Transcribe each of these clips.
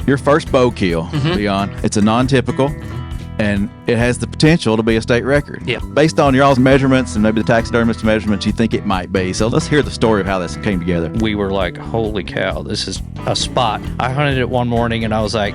your first bow kill, Bjon. It's a non-typical, and it has the potential to be a state record. Yeah. Based on y'all's measurements and maybe the taxidermist measurements, you think it might be. So let's hear the story of how this came together. We were like, holy cow, this is a spot. I hunted it one morning and I was like,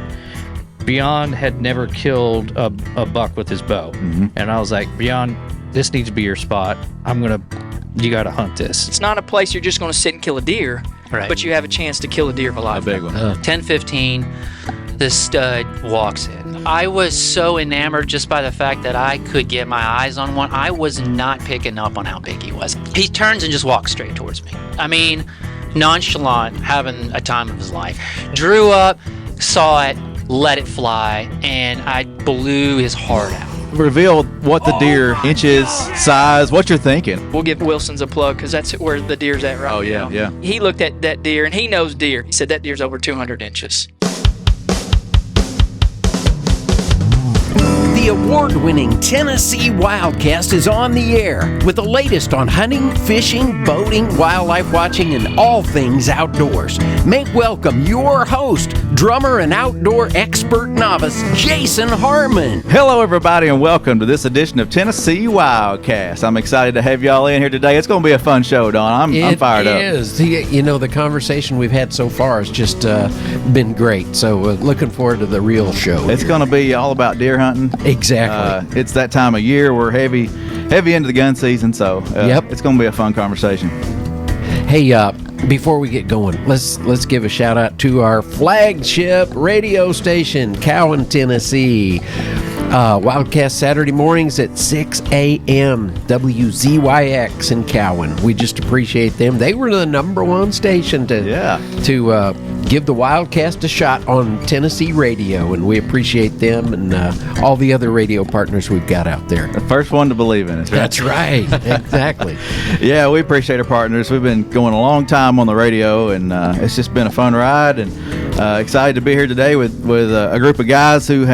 Bjon had never killed a buck with his bow. And I was like, Bjon, this needs to be your spot. You got to hunt this. It's not a place you're just going to sit and kill a deer, Right. but you have a chance to kill a deer of a A lifetime. big one. 10:15, this stud walks in. I was so enamored just by the fact that I could get my eyes on one. I was not picking up on how big he was. He turns and just walks straight towards me. I mean, nonchalant, having a time of his life. Drew up, saw it, let it fly, and I blew his heart out. Reveal what the deer, inches, size, what you're thinking. We'll give Wilson's a plug because that's where the deer's at right now. Oh, yeah, yeah. He looked at that deer, and he knows deer. He said that deer's over 200 inches. The award-winning Tennessee WildCast is on the air with the latest on hunting, fishing, boating, wildlife watching, and all things outdoors. Make welcome your host, drummer and outdoor expert novice, Jason Harmon. Hello, everybody, and welcome to this edition of Tennessee WildCast. I'm excited to have y'all in here today. It's going to be a fun show, Don. I'm fired up. It is. The conversation we've had so far has just been great. So looking forward to the real show. It's going to be all about deer hunting. Exactly. It's that time of year. We're heavy into the gun season, so it's going to be a fun conversation. Hey, before we get going, let's give a shout out to our flagship radio station, Cowan, Tennessee. WildCast Saturday mornings at 6 a.m. WZYX in Cowan. We just appreciate them. They were the number one station to give the WildCast a shot on Tennessee radio, and we appreciate them and all the other radio partners we've got out there. The first one to believe in us. Right? That's right. Exactly. Yeah, we appreciate our partners. We've been going a long time on the radio, and it's just been a fun ride, and excited to be here today with a group of guys who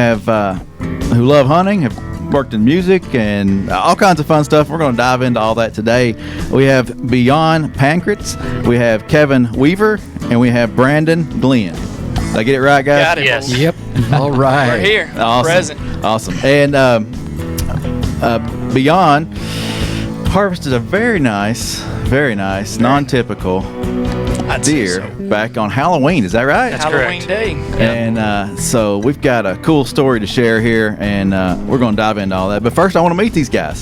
love hunting, have worked in music, and all kinds of fun stuff. We're going to dive into all that today. We have Bjon Pankratz, we have Kevin Weaver, and we have Branden Glenn. Did I get it right, guys? Got it. Yes. Yep. All right. We're here. Awesome. Present. Awesome. And Bjon harvested a very nice, non-typical deer back on Halloween. Is that right? That's Halloween correct. day. And so we've got a cool story to share here, and we're going to dive into all that. But first, I want to meet these guys.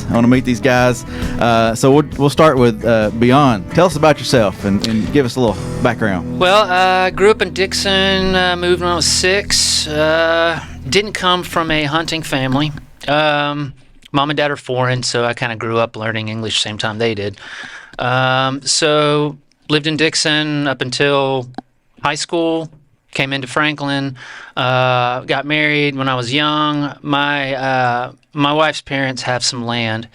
So we'll start with Bjon. Tell us about yourself and give us a little background. Well, I grew up in Dixon, moved when I was 6. Didn't come from a hunting family. Mom and dad are foreign, so I kind of grew up learning English same time they did. So lived in Dixon up until high school, came into Franklin, got married when I was young. My wife's parents have some land,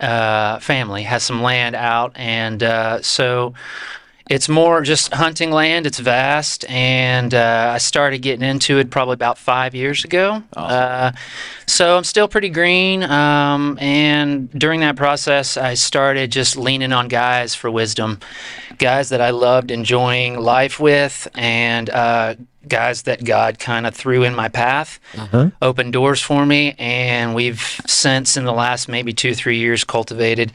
family has some land out, and so it's more just hunting land. It's vast, and I started getting into it probably about 5 years ago. Awesome. So I'm still pretty green, and during that process, I started just leaning on guys for wisdom, guys that I loved enjoying life with, and guys that God kind of threw in my path, opened doors for me, and we've since, in the last maybe 2-3 years, cultivated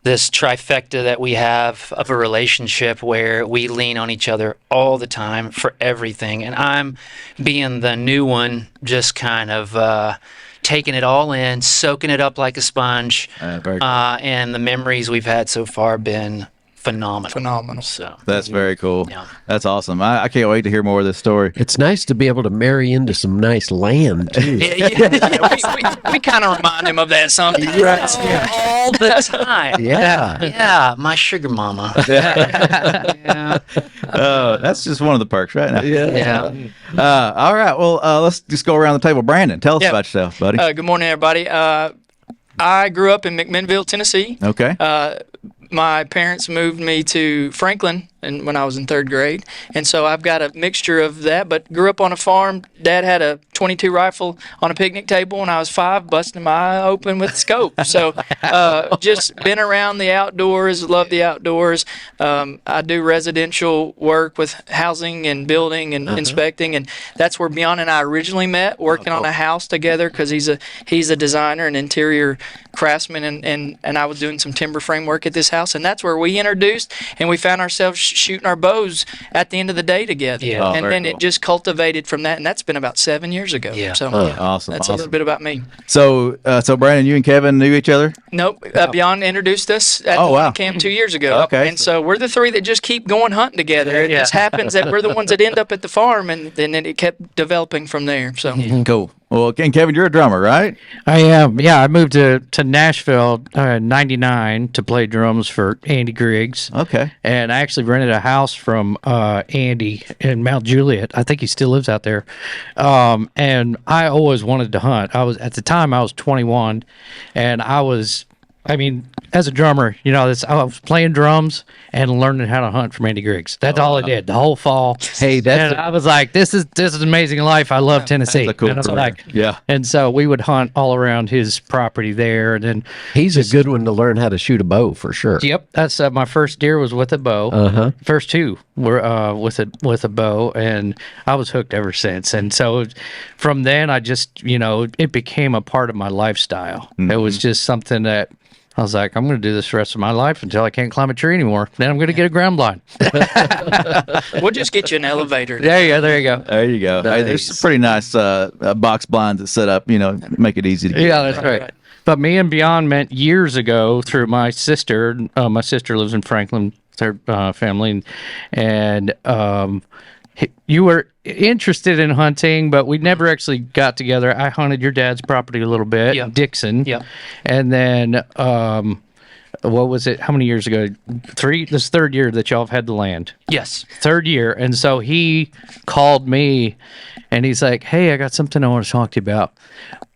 this trifecta that we have of a relationship where we lean on each other all the time for everything. And I'm being the new one, just kind of taking it all in, soaking it up like a sponge. Very cool. And the memories we've had so far have been phenomenal. So That's very cool. Yeah. That's awesome. I can't wait to hear more of this story. It's nice to be able to marry into some nice land, too. we kind of remind him of that something. all the time. Yeah. My sugar mama. Yeah. That's just one of the perks right now. Yeah. All right. Well, let's just go around the table. Branden, tell us Yeah. about yourself, buddy. Good morning, everybody. I grew up in McMinnville, Tennessee. Okay. My parents moved me to Franklin when I was in 3rd grade, and so I've got a mixture of that, but grew up on a farm. Dad had a .22 rifle on a picnic table when I was 5, busting my eye open with the scope. So just been around the outdoors, love the outdoors. I do residential work with housing and building and inspecting, and that's where Bjon and I originally met, working on a house together, because he's a designer and interior craftsman, and I was doing some timber frame work at this house, and that's where we introduced, and we found ourselves shooting our bows at the end of the day together. Yeah. Oh, and very then cool. it just cultivated from that, and that's been about 7 years ago. Yeah. So Awesome. that's a little bit about me. So, Brandon, you and Kevin knew each other? Nope. Bjon introduced us at the wow. hunting camp 2 years ago. Okay. And so we're the three that just keep going hunting together. It just happens that we're the ones that end up at the farm, and then it kept developing from there. So Cool. Well, and Kevin, you're a drummer, right? I am. Yeah, I moved to Nashville in '99 to play drums for Andy Griggs. Okay. And I actually rented a house from Andy in Mount Juliet. I think he still lives out there. And I always wanted to hunt. At the time I was 21, and as a drummer, I was playing drums and learning how to hunt from Andy Griggs. That's all I did the whole fall. Hey, that's I was like, this is an amazing life. I love Tennessee. That's a cool and I was career. like, Yeah. And so we would hunt all around his property there, and then he's a good one to learn how to shoot a bow for sure. yep, that's my first deer was with a bow. First two were with a bow, and I was hooked ever since. And so from then, I just it became a part of my lifestyle. It was just something that I was like, I'm going to do this the rest of my life until I can't climb a tree anymore. Then I'm going to get a ground blind. we'll just get you an elevator. There you go. There you go. There you go. Hey, there's some pretty nice box blinds that set up, make it easy to get. Yeah, that's right. But me and Bjon met years ago through my sister. My sister lives in Franklin with her family, and you were interested in hunting, but we never actually got together. I hunted your dad's property a little bit, Yeah. Dixon. Yeah. And then, what was it? How many years ago? 3. This is third year that y'all have had the land. Yes. Third year. And so he called me, and he's like, "Hey, I got something I want to talk to you about.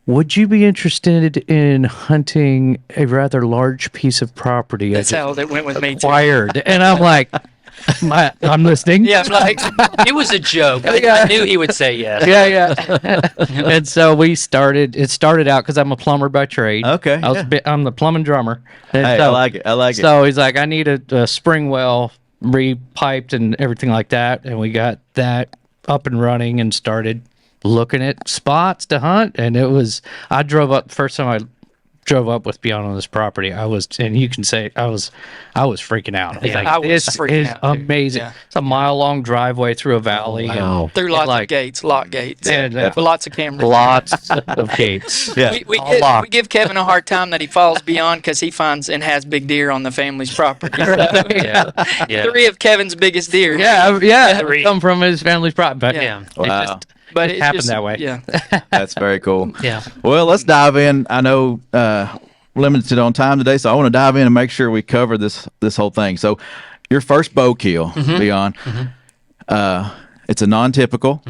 Would you be interested in hunting a rather large piece of property?" That's how it went with me, too. acquired. And I'm like, I'm listening. Yeah, like, It was a joke. I knew he would say yes. Yeah. And so it started out because I'm a plumber by trade. Okay, I'm the plumbing drummer. And Hey, I like it. So he's like, I need a spring well re-piped and everything like that. And we got that up and running and started looking at spots to hunt. And I drove up, first time I drove up with Bjon on this property, and you can say I was freaking out. I was this freaking is out, too. amazing. Yeah. It's a mile-long driveway through a valley. Wow. through lots of gates, lock gates, And, with lots of cameras. Lots of gates. Yeah. We locked. give Kevin a hard time that he falls Bjon because he finds and has big deer on the family's property. Yeah. 3 of Kevin's biggest deer. Yeah. Three. Come from his family's property. But Yeah. Wow. But It it's happened just, that way. Yeah. That's very cool. Yeah. Well, let's dive in. I know limited on time today, so I want to dive in and make sure we cover this whole thing. So, your first bow kill, Bjon, it's a non-typical,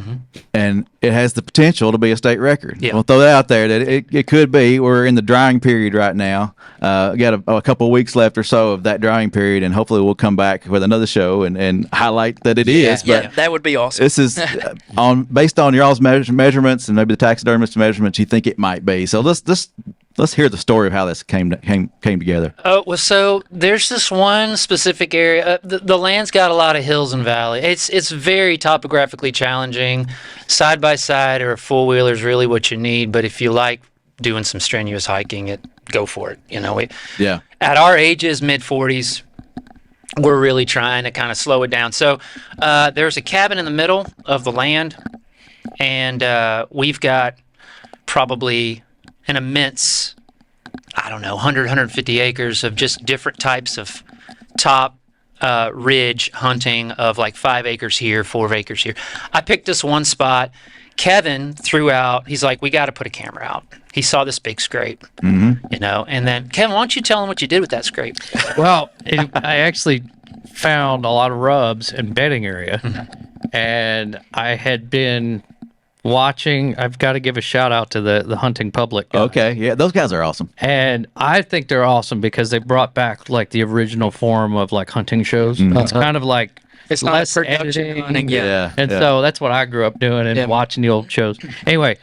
and it has the potential to be a state record. Yeah. We'll throw that out there that it could be. We're in the drying period right now. Got a couple of weeks left or so of that drying period, and hopefully we'll come back with another show and highlight that it is. But Yeah, that would be awesome. this is based on y'all's measurements and maybe the taxidermist measurements. You think it might be. So let's hear the story of how this came together. Well, so there's this one specific area. The land's got a lot of hills and valleys. It's very topographically challenging. Side by side or a four wheeler is really what you need. But if you like doing some strenuous hiking, go for it. Yeah. At our ages, mid 40s, we're really trying to kind of slow it down. So there's a cabin in the middle of the land, and we've got probably an immense, 150 acres of just different types of top ridge hunting of like 5 acres here, 4 acres here. I picked this one spot. Kevin threw out, he's like, we got to put a camera out. He saw this big scrape, and then, Kevin, why don't you tell him what you did with that scrape? Well, I actually found a lot of rubs and bedding area, and I had been watching. I've got to give a shout out to the hunting public guys. Okay. Yeah, those guys are awesome. And I think they're awesome because they brought back like the original form of like hunting shows. It's kind of like It's not less production editing. hunting. Yeah. And so that's what I grew up doing and Yeah. watching the old shows. Anyway,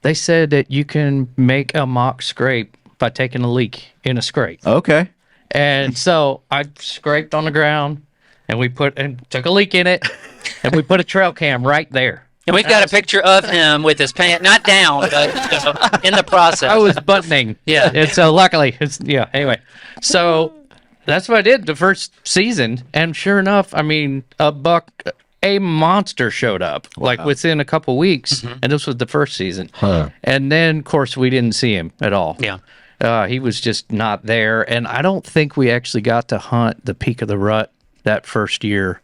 they said that you can make a mock scrape by taking a leak in a scrape. Okay. And so I scraped on the ground, and we took a leak in it, and we put a trail cam right there. And we've got a picture of him with his pants not down, but in the process. I was buttoning. Yeah. And so luckily, anyway. So that's what I did the first season. And sure enough, I mean, a monster showed up like within a couple weeks. And this was the first season. And then, of course, we didn't see him at all. Yeah. He was just not there. And I don't think we actually got to hunt the peak of the rut that first year.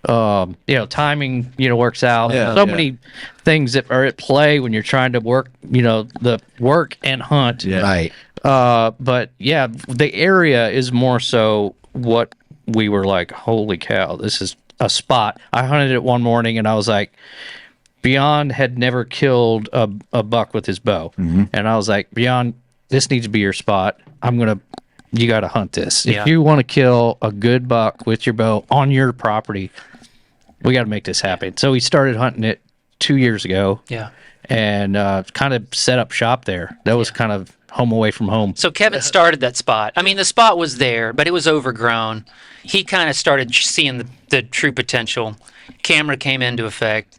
Timing, works out. Yeah, many things that are at play when you're trying to work, the work and hunt. Yeah. Right. But yeah, the area is more so what we were like, holy cow, this is a spot. I hunted it one morning and I was like, Bjon had never killed a buck with his bow. And I was like, Bjon, this needs to be your spot. You got to hunt this. Yeah. If you want to kill a good buck with your bow on your property, we got to make this happen. So we started hunting it 2 years ago. Yeah. And kind of set up shop there. That was kind of home away from home. So Kevin started that spot. I mean, the spot was there, but it was overgrown. He kind of started seeing the true potential. Camera came into effect.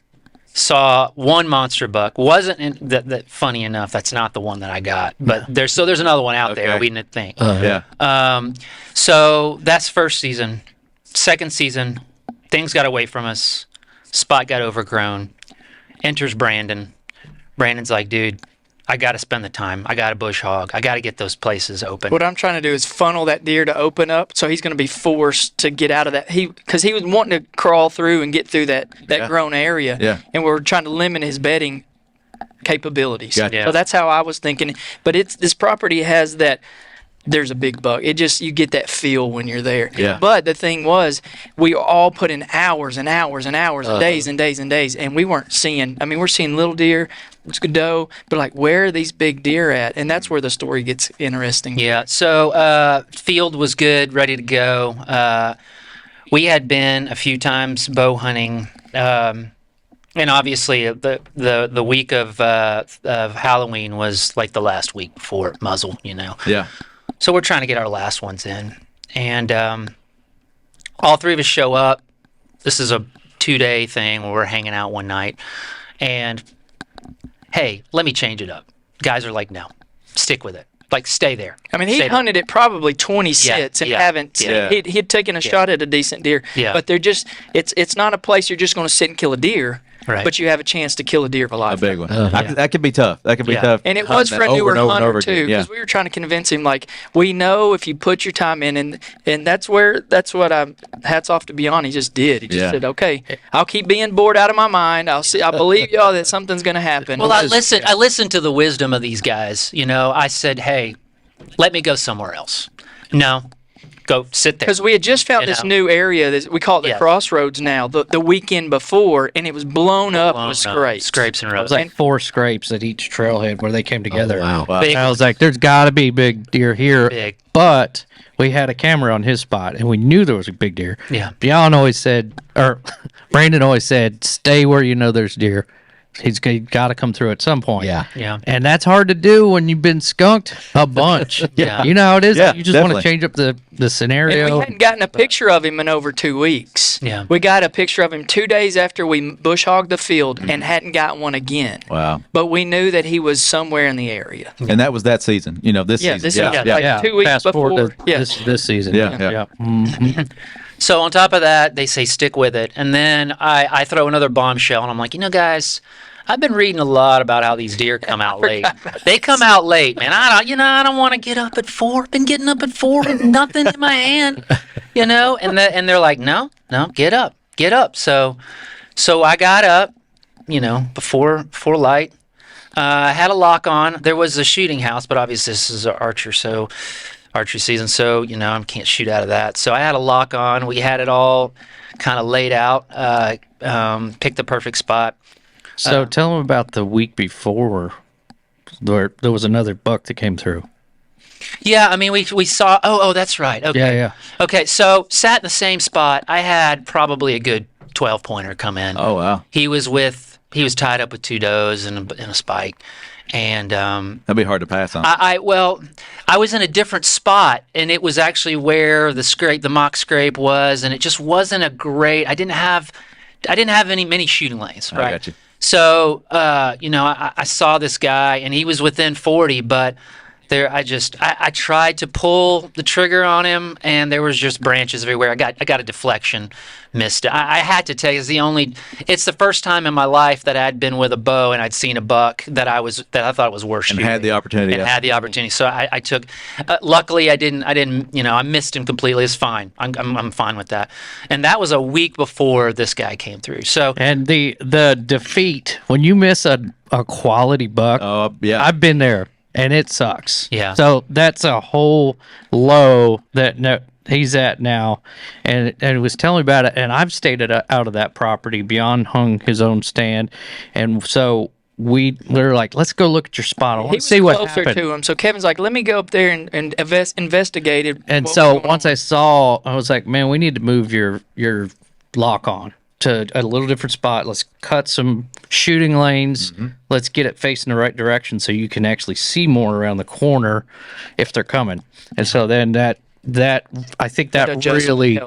Saw one monster buck. Wasn't that funny enough? That's not the one that I got. But there's another one out there. We didn't think. Yeah. So that's first season. Second season, things got away from us. Spot got overgrown. Enters Branden. Brandon's like, dude, I got to spend the time. I got to bush hog. I got to get those places open. What I'm trying to do is funnel that deer to open up, so he's going to be forced to get out of that. Because he was wanting to crawl through and get through that grown area. Yeah. And we're trying to limit his bedding capabilities. Gotcha. Yeah. So that's how I was thinking. But this property has that. There's a big buck. You get that feel when you're there. Yeah. But the thing was, we all put in hours and hours and hours and days and days and days, and we weren't seeing. I mean, we're seeing little deer, doe, but like, where are these big deer at? And that's where the story gets interesting. Yeah. So field was good, ready to go. We had been a few times bow hunting, and obviously the week of Halloween was like the last week before muzzle. Yeah. So we're trying to get our last ones in. And all three of us show up. This is a 2-day thing where we're hanging out one night. And, hey, let me change it up. Guys are like, no, stick with it. Like, stay there. I mean, he hunted it probably 20 sits and haven't. Yeah. He'd taken a shot at a decent deer. Yeah. But they're just. It's not a place you're just going to sit and kill a deer. Right. But you have a chance to kill a deer of a A lifetime. big one. That could be tough. That could be tough. And it was for a hunting that newer over and over and hunter over too, again. Yeah. because we were trying to convince him, like, we know if you put your time in, and that's what I'm. Hats off to Bjon. He just did. He just said, okay, I'll keep being bored out of my mind. I believe y'all that something's going to happen. Well, I listened to the wisdom of these guys. I said, hey, let me go somewhere else. No. Go sit there. Because we had just found this new area, we call it the Crossroads now, the weekend before, and it was blown up with scrapes. Scrapes and It rows. was like 4 scrapes at each trailhead where they came together. Wow. Big And I was like, there's got to be big deer here. Big. But we had a camera on his spot, and we knew there was a big deer. Yeah. Bjon always said, or Branden always said, stay where you know there's deer. He's got to come through at some point. Yeah. Yeah. And that's hard to do when you've been skunked a bunch. Yeah. You know how it is? Yeah, You just want to definitely. change up the scenario. And we hadn't gotten a picture of him in over 2 weeks. Yeah. We got a picture of him 2 days after we bush hogged the field and hadn't got one again. Wow. But we knew that he was somewhere in the area. And that was that season. This Yeah, season. this yeah. is Yeah. like 2 weeks Fast before. forward to Yeah. this season. Yeah. So on top of that, they say stick with it. And then I throw another bombshell, and I'm like, guys, I've been reading a lot about how these deer come out late. They come out late, man. I don't want to get up at 4. Been getting up at 4 with nothing in my hand, And they're like, no, get up. So I got up, before light. I had a lock on. There was a shooting house, but obviously this is archery season, so I can't shoot out of that. So I had a lock on. We had it all kind of laid out. Picked the perfect spot. So tell them about the week before where there was another buck that came through. Yeah, I mean, we saw. Oh, that's right. Okay. Yeah. Okay, so sat in the same spot. I had probably a good 12-pointer come in. Oh, wow. He was with he was tied up with 2 does and a spike. And That'd be hard to pass on. I was in a different spot, and it was actually where the mock scrape was, and it just wasn't a great. I didn't have many shooting lanes, right? I got you. So I saw this guy, and he was within 40, but I tried to pull the trigger on him, and there was just branches everywhere. I got a deflection, missed it. I had to tell you, it's the first time in my life that I'd been with a bow and I'd seen a buck that I thought was worth shooting. And had the opportunity. Had the opportunity. So I took. Luckily, I didn't. I missed him completely. It's fine. I'm fine with that. And that was a week before this guy came through. So And the defeat when you miss a quality buck. Oh, yeah. I've been there. And it sucks. Yeah. So that's a whole low that he's at now, and he was telling me about it. And I've stayed out of that property. Bjon hung his own stand, and so we were like, "Let's go look at your spot. I want to see what closer happened." to him. So Kevin's like, "Let me go up there and investigate it." And so once I saw, I was like, "Man, we need to move your lock on to a little different spot. Let's cut some shooting lanes. Let's get it facing the right direction so you can actually see more around the corner if they're coming." And so then that I think that really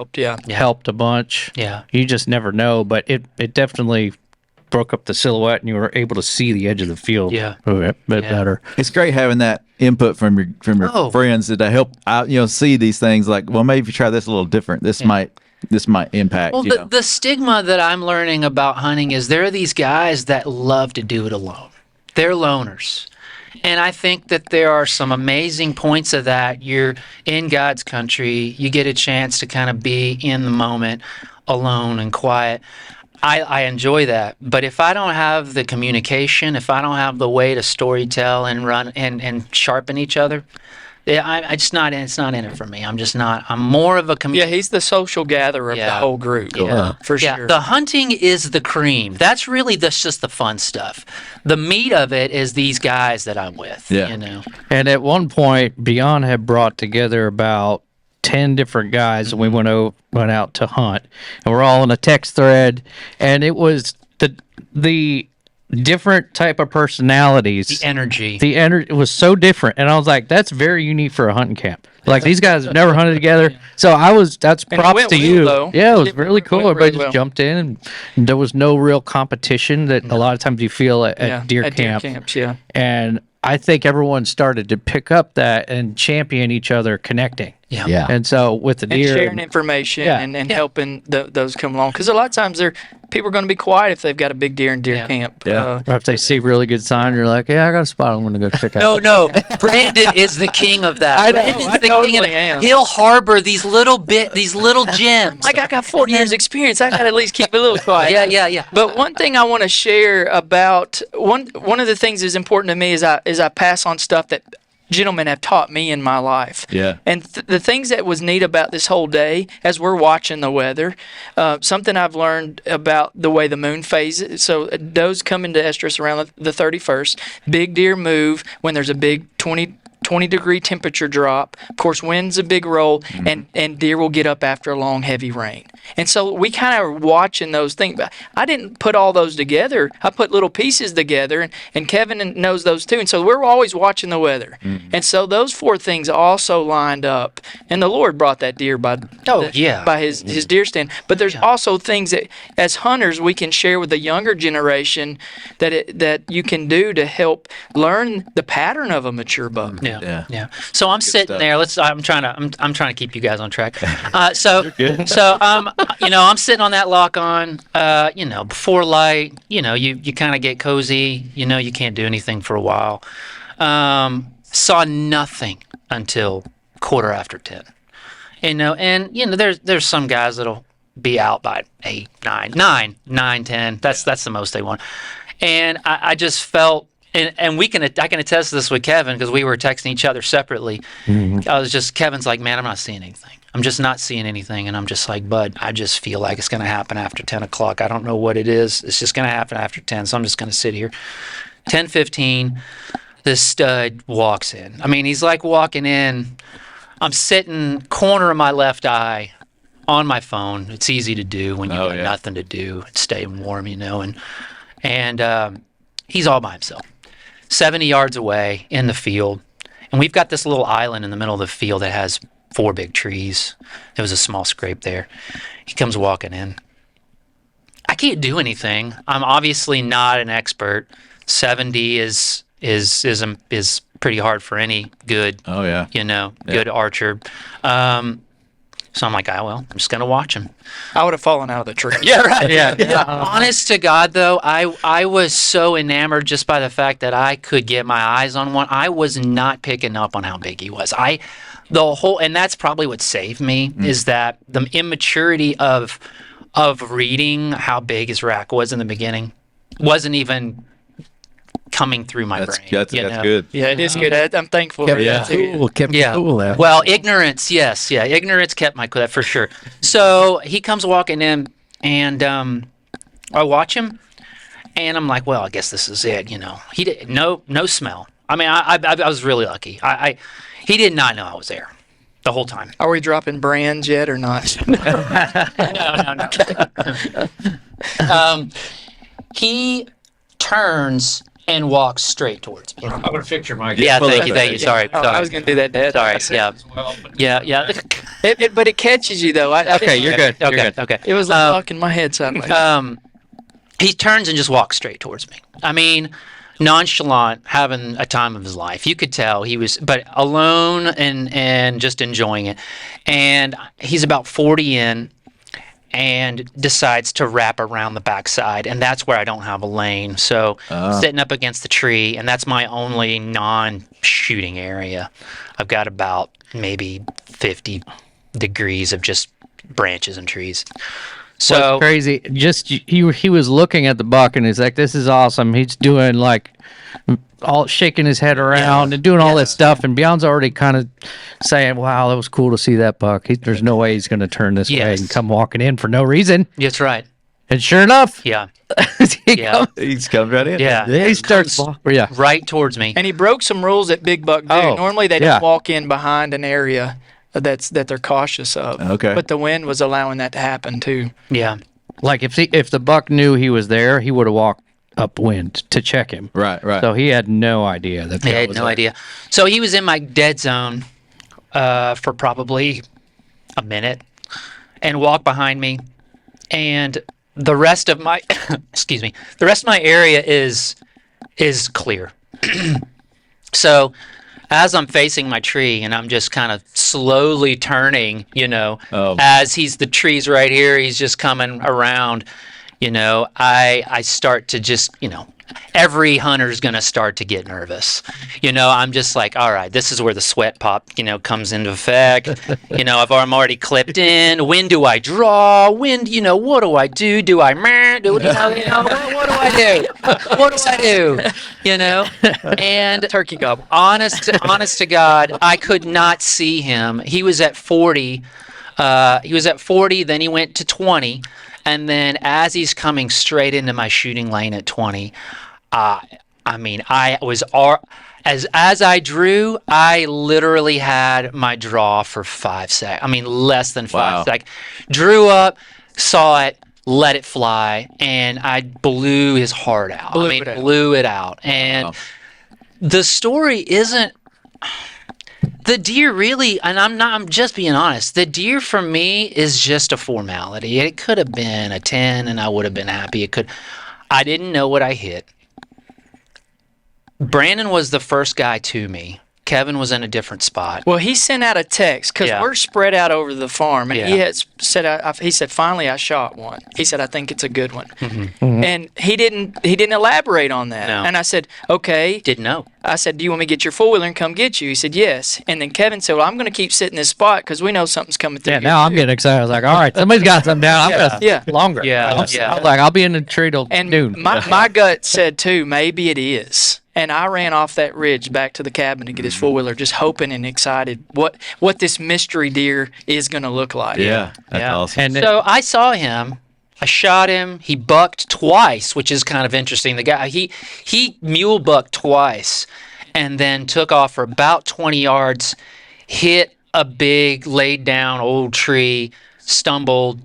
helped a bunch. Yeah. You just never know, but it definitely broke up the silhouette, and you were able to see the edge of the field a bit better. It's great having that input from your friends that help out, see these things like, well, maybe if you try this a little different, this might impact. Well, the stigma that I'm learning about hunting is there are these guys that love to do it alone. They're loners. And I think that there are some amazing points of that. You're in God's country. You get a chance to kind of be in the moment, alone and quiet. I enjoy that. But if I don't have the communication, if I don't have the way to storytell and run and sharpen each other, it's not in it for me. I'm more of a Yeah, he's the social gatherer of the whole group. Yeah. For yeah. sure. The hunting is the cream. That's just the fun stuff. The meat of it is these guys that I'm with. Yeah. And at one point, Bjon had brought together about 10 different guys, and we went out to hunt, and we're all in a text thread, and it was the different type of personalities. The energy. It was so different, and I was like, that's very unique for a hunting camp. Like, these guys have never hunted together. So that's props to you. Though. Yeah, it was really cool. Everybody really just jumped in, and there was no real competition that a lot of times you feel at deer camp. Deer camps, yeah. And I think everyone started to pick up that and champion each other connecting. Yeah. And so with the deer. Sharing information and helping those come along. Because a lot of times people are going to be quiet if they've got a big deer in deer camp. Yeah. Or if they see really good sign, you're like, yeah, I got a spot I'm going to go check out. No. Branden is the king of that. I know, Brandon's I the totally king of it. am. He'll harbor these little gems. Like, I got 40 years experience. I got to at least keep it a little quiet. Yeah. But one thing I want to share about one of the things that's important to me is I pass on stuff that gentlemen have taught me in my life. Yeah. And the things that was neat about this whole day, as we're watching the weather, something I've learned about the way the moon phases. So does come into estrus around the 31st. Big deer move when there's a big 20-degree temperature drop. Of course, wind's a big role, and deer will get up after a long, heavy rain. And so we kind of are watching those things. But I didn't put all those together. I put little pieces together, and Kevin knows those too. And so we're always watching the weather. And so those 4 things also lined up. And the Lord brought that deer by his deer stand. But there's also things that, as hunters, we can share with the younger generation that you can do to help learn the pattern of a mature buck. Yeah. So I'm sitting there. I'm trying to keep you guys on track. I'm sitting on that lock on. Before light. You kind of get cozy. You can't do anything for a while. Saw nothing until 10:15. There's some guys that'll be out by 8, 9, 10. That's the most they want. And I just felt. And I can attest to this with Kevin because we were texting each other separately. Kevin's like, man, I'm not seeing anything. I'm just not seeing anything. And I'm just like, bud, I just feel like it's going to happen after 10 o'clock. I don't know what it is. It's just going to happen after 10. So I'm just going to sit here. 10:15, this stud walks in. I mean, he's like walking in. I'm sitting corner of my left eye on my phone. It's easy to do when you've got nothing to do. It's staying warm, and he's all by himself, 70 yards away in the field. And we've got this little island in the middle of the field that has 4 big trees. There was a small scrape there. He comes walking in. I can't do anything. I'm obviously not an expert. 70 is pretty hard for any good, good archer. So I'm like, I'm just gonna watch him. I would have fallen out of the tree. Yeah, right. Yeah. Honest to God, though, I was so enamored just by the fact that I could get my eyes on one. I was not picking up on how big he was. And that's probably what saved me is that the immaturity of reading how big his rack was in the beginning wasn't even coming through my brain. That's good. Yeah, it is good. I'm thankful for that. Kept you cool out. Well, ignorance, yes. Yeah, ignorance kept my cool, for sure. So he comes walking in, and I watch him, and I'm like, well, I guess this is it, He did no smell. I mean, I was really lucky. He did not know I was there the whole time. Are we dropping brands yet or not? No. He turns and walks straight towards me. I'm gonna fix your mic. Yeah, thank you. Sorry. I was going to do that, Dad. Sorry. Yeah. But it catches you, though. Okay, you're good. Okay. It was like knocking my head sideways. He turns and just walks straight towards me. I mean, nonchalant, having a time of his life. You could tell he was, but alone and just enjoying it. And he's about 40 in, and decides to wrap around the backside, and that's where I don't have a lane. So sitting up against the tree, and that's my only non-shooting area. I've got about maybe 50 degrees of just branches and trees. So What's crazy, just he was looking at the buck and he's like, "This is awesome." He's doing like all shaking his head around and doing all this stuff, and Bjon's already kind of saying, "Wow, that was cool to see that buck. There's no way he's going to turn this way and come walking in for no reason." That's right. And sure enough, Yeah. He's come right in. Yeah. he starts Right towards me. And he broke some rules that big buck do. Oh, Normally they don't walk in behind an area that they're cautious of. Okay. But the wind was allowing that to happen too. Yeah. Like if the buck knew he was there, he would have walked upwind to check him. Right. So he had no idea that. I had no idea. So he was in my dead zone for probably a minute, and walked behind me, and the rest of my the rest of my area is clear. So as I'm facing my tree and I'm just kind of slowly turning, as the tree's right here, he's just coming around, I start to just, every hunter's going to start to get nervous. I'm just like, all right, this is where the sweat pop, comes into effect. I'm already clipped in. When do I draw? When, what do I do? Do I, what do I do? What do I do? And Turkey gobble. honest to God, I could not see him. He was at 40. Then he went to 20. And then as he's coming straight into my shooting lane at 20, I was as I drew, I literally had my draw for 5 seconds. Less than 5 seconds. Drew up, saw it, let it fly, and I blew his heart out. Blew it out. And the story isn't. The deer really, and I'm just being honest, the deer for me is just a formality. It could have been a 10 and I would have been happy. I didn't know what I hit. Branden was the first guy to me. Kevin was in a different spot. Well, he sent out a text because we're spread out over the farm, and he said, finally I shot one. He said, I think it's a good one. Mm-hmm. And he didn't elaborate on that. No. And I said, okay. Didn't know. I said, do you want me to get your four-wheeler and come get you? He said, yes. And then Kevin said, well, I'm going to keep sitting this spot because we know something's coming through. Yeah, now I'm getting excited. I was like, all right, somebody's got something down. I'm going longer. Yeah. I was like, I'll be in the tree till noon. My gut said, too, maybe it is. And I ran off that ridge back to the cabin to get his four-wheeler, just hoping and excited what this mystery deer is going to look like. Yeah, that's awesome. And So I saw him. I shot him. He bucked twice, which is kind of interesting. The guy, he mule bucked twice and then took off for about 20 yards, hit a big laid down old tree, stumbled,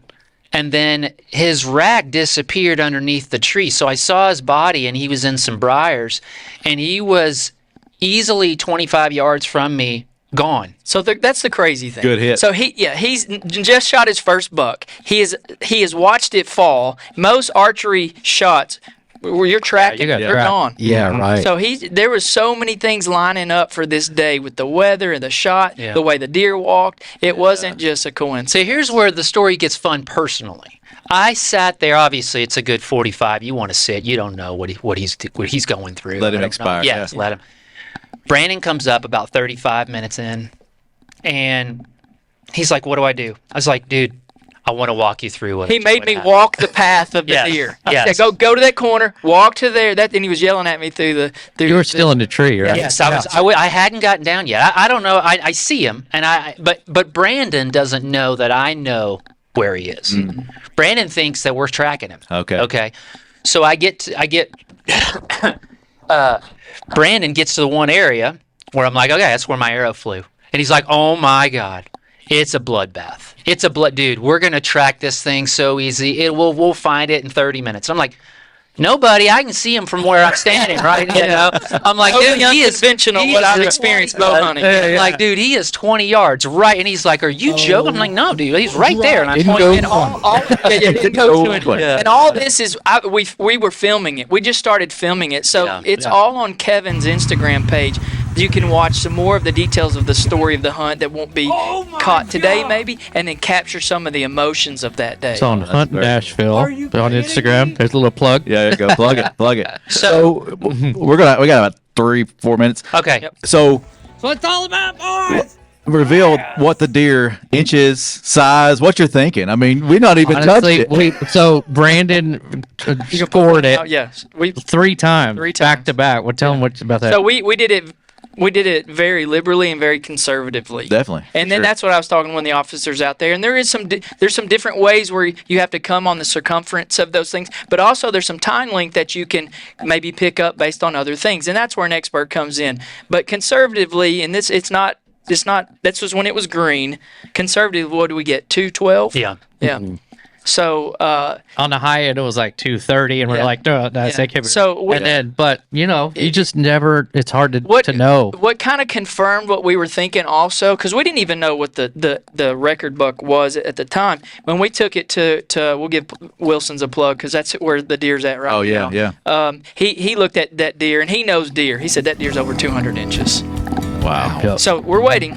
And then his rack disappeared underneath the tree. So I saw his body, and he was in some briars, and he was easily 25 yards from me, gone. So that's the crazy thing. Good hit. So he's just shot his first buck. He has watched it fall. Most archery shots where you're tracking, got they're tracked. gone. Yeah, right. So there was so many things lining up for this day with the weather and the shot, the way the deer walked. It wasn't just a coincidence. So here's where the story gets fun personally. I sat there. Obviously, it's a good 45. You want to sit. You don't know what he's going through. Let him expire. Yes, let him. Brandon comes up about 35 minutes in, and he's like, "What do I do?" I was like, "Dude, I want to walk you through what." He made me happened." walk the path of the Yes, deer. yes. Yeah, go to that corner, walk to there. And he was yelling at me through You were still in the tree, right? Yes, I hadn't gotten down yet. I don't know. I see him, but Brandon doesn't know that I know where he is. Brandon thinks that we're tracking him. Okay. So Brandon gets to the one area where I'm like, okay, that's where my arrow flew, and he's like, oh my God, it's a bloodbath. It's a dude. We're gonna track this thing so easy. We'll find it in 30 minutes. I'm like, nobody, I can see him from where I'm standing, right? You know, I'm like, totally dude, he is unconventional what I've experienced bow hunting. Like, dude, he is 20 yards right, and he's like, "Are you joking?" I'm like, "No, dude, he's right there." And I'm pointing. And all this is we were filming it. We just started filming it, so it's all on Kevin's Instagram page. You can watch some more of the details of the story of the hunt that won't be caught today, maybe, and then capture some of the emotions of that day. It's on Hunt Nashville on Instagram. There's a little plug. Yeah, go plug it. So we got about 3-4 minutes. okay. Yep. So What's all about, boys? reveal what the deer inches, size, what you're thinking. I mean, we not even Honestly, touched it. so Brandon scored it Yes, we 3 times, Three back times. to back. Well, tell him what about that. So we did it. We did it very liberally and very conservatively. Definitely. And then that's what I was talking to one of the officers out there. And there's some different ways where you have to come on the circumference of those things, but also there's some time length that you can maybe pick up based on other things, and that's where an expert comes in. But conservatively, and this was when it was green. Conservatively, what do we get? 212. Yeah. Yeah. So on the high end, it was like 230, and we're like, no, that's that. So and then, but you just never. It's hard to know. What kind of confirmed what we were thinking also, because we didn't even know what the record buck was at the time. When we took it to we'll give Wilson's a plug because that's where the deer's at right now. Yeah. He looked at that deer and he knows deer. He said that deer's over 200 inches. Wow. Yep. So we're waiting.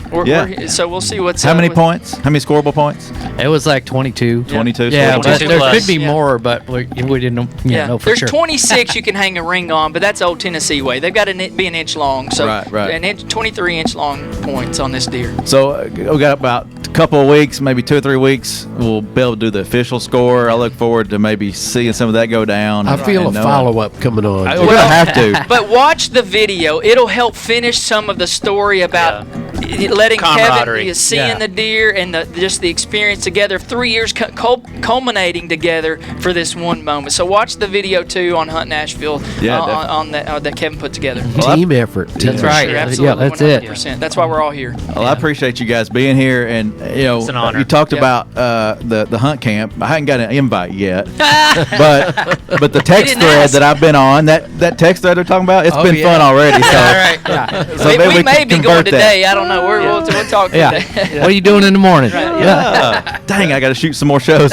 So we'll see what's How many points? How many scoreable points? It was like 22. 22. Yeah, scoreable but 22 there plus. could be more, but we didn't know for There's sure. 26 you can hang a ring on, but that's old Tennessee way. They've got to be an inch long. So Right. 23 inch long points on this deer. So we got about a couple of weeks, maybe 2 or 3 weeks. We'll be able to do the official score. I look forward to maybe seeing some of that go down. I feel a follow-up coming on. We're going to have to. But watch the video. It'll help finish some of the story about letting Camaraderie. Kevin seeing the deer and just the experience together. 3 years culminating together for this one moment. So watch the video too on Hunt Nashville on that Kevin put together. Team effort. That's right. Sure, absolutely, Yeah, that's it. 100%. That's why we're all here. Well, I appreciate you guys being here, and It's an honor. you talked about the hunt camp. I hadn't got an invite yet, but the text didn't thread ask. that I've been on, that text thread they're talking about, it's been fun already. So, so maybe we may can be going convert that. today. I don't know. We'll talk today. What are you doing in the morning? Dang, I got to shoot some more shows.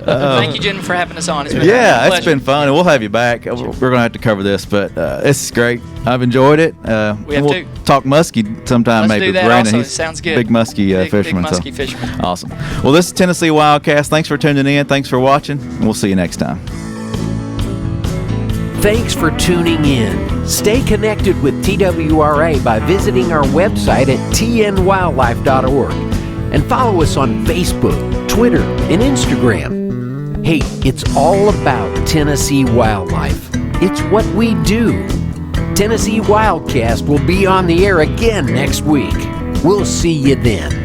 Thank you, Jen, for having us on. It's been a It's pleasure. been fun, and we'll have you back. We're going to have to cover this, but this is great. I've enjoyed it. We have we'll to. talk muskie sometime. Let's maybe do that Brandon, also. he's Sounds good. Big muskie fisherman. Big muskie fisherman. Awesome. Well, this is Tennessee WildCast. Thanks for tuning in. Thanks for watching. We'll see you next time. Thanks for tuning in. Stay connected with TWRA by visiting our website at tnwildlife.org and follow us on Facebook, Twitter, and Instagram. Hey, it's all about Tennessee wildlife. It's what we do. Tennessee WildCast will be on the air again next week. We'll see you then.